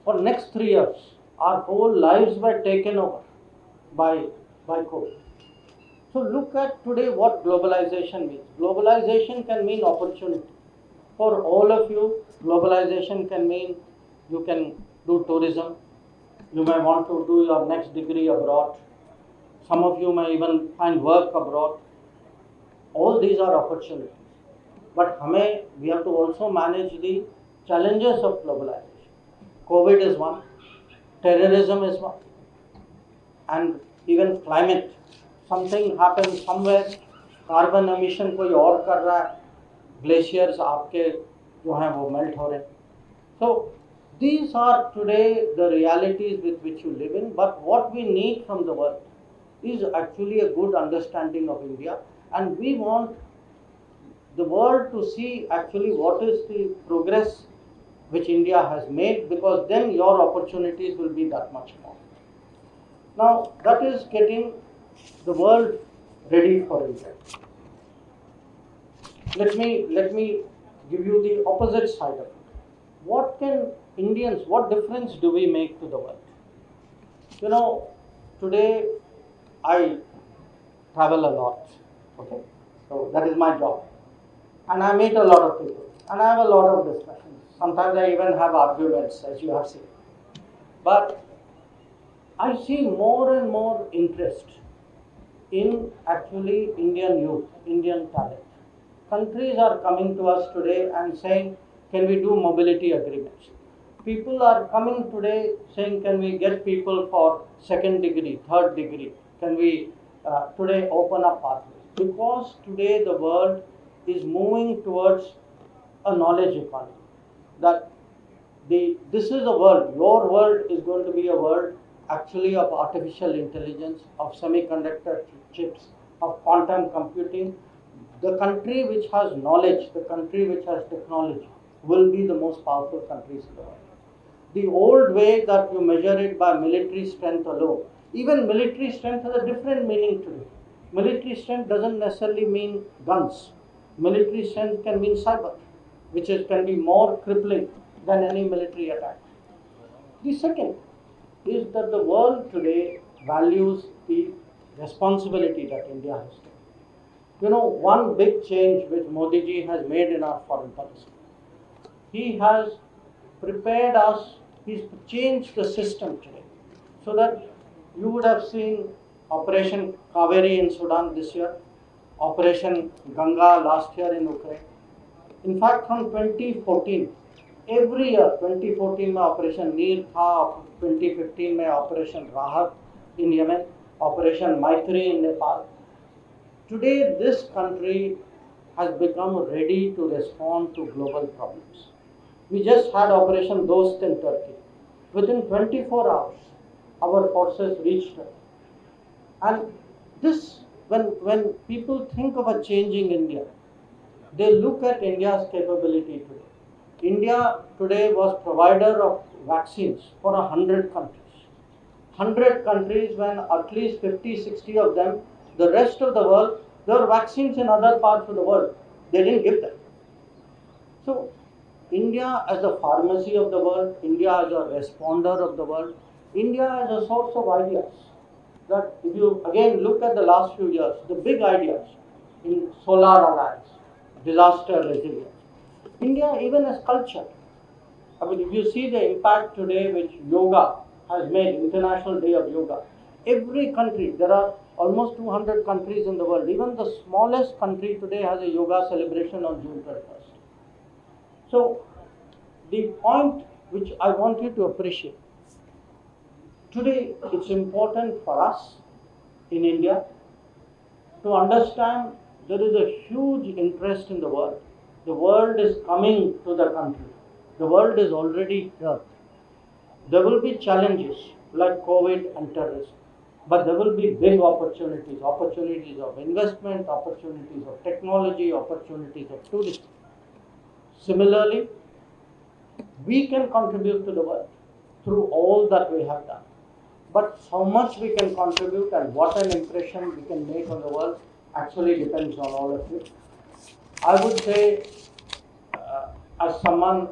For next 3 years, our whole lives were taken over by COVID. So look at today what globalization means. Globalization can mean opportunity. For all of you, globalization can mean you can do tourism. You may want to do your next degree abroad. Some of you may even find work abroad. All these are opportunities. But we have to also manage the challenges of globalization. COVID is one, terrorism is one, and even climate. Something happens somewhere, carbon emission कोई और कर रहा है, glaciers आपके जो हैं वो melt हो रहे हैं. So these are today the realities with which you live in. But what we need from the world is actually a good understanding of India, and we want the world to see actually what is the progress which India has made, because then your opportunities will be that much more. Now that is getting the world ready for India. Let me give you the opposite side of it. What difference do we make to the world? You know, today I travel a lot, okay? So that is my job. And I meet a lot of people, and I have a lot of discussions. Sometimes I even have arguments, as you have seen. But I see more and more interest in actually Indian youth, Indian talent. Countries are coming to us today and saying, can we do mobility agreements? People are coming today saying, can we get people for second degree, third degree? Can we today open up pathways? Because today the world is moving towards a knowledge economy. That this is a world, your world is going to be a world actually of artificial intelligence, of semiconductor chips, of quantum computing. The country which has knowledge, the country which has technology, will be the most powerful countries in the world. The old way that you measure it by military strength alone, even military strength has a different meaning today. Military strength doesn't necessarily mean guns. Military strength can mean cyber, which can be more crippling than any military attack. The second is that the world today values the responsibility that India has taken. You know, one big change which Modi ji has made in our foreign policy, he has prepared us, he's changed the system today, so that you would have seen Operation Kaveri in Sudan this year, Operation Ganga last year in Ukraine. In fact, from 2014, every year, 2014 में Operation Neer था, 2015 में Operation Rahat in Yemen, Operation Maitri in Nepal. Today, this country has become ready to respond to global problems. We just had Operation Dost in Turkey. Within 24 hours, our forces reached it. And this, when people think of a changing India, they look at India's capability today. India today was provider of vaccines for 100 countries. 100 countries, when at least 50, 60 of them, the rest of the world, there were vaccines in other parts of the world. They didn't give them. So, India as a pharmacy of the world, India as a responder of the world, India as a source of ideas. That if you again look at the last few years, the big ideas in solar alliance, disaster resilience, India even as culture. I mean, if you see the impact today which yoga has made, International Day of Yoga, every country, there are almost 200 countries in the world. Even the smallest country today has a yoga celebration on June 21st. So, the point which I want you to appreciate, today it's important for us in India to understand there is a huge interest in the world. The world is coming to the country. The world is already here. There will be challenges like COVID and terrorism, but there will be big opportunities, opportunities of investment, opportunities of technology, opportunities of tourism. Similarly, we can contribute to the world through all that we have done. But how much we can contribute and what an impression we can make on the world actually depends on all of you. I would say, as someone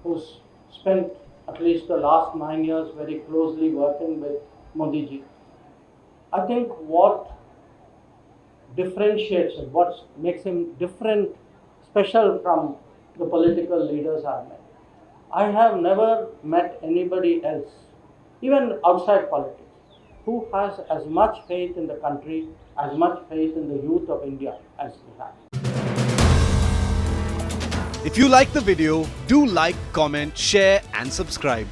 who's spent at least the last 9 years, very closely working with Modi ji. I think what differentiates him, what makes him different, special from the political leaders I've met. I have never met anybody else, even outside politics, who has as much faith in the country, as much faith in the youth of India as he has. If you like the video, do like, comment, share and subscribe.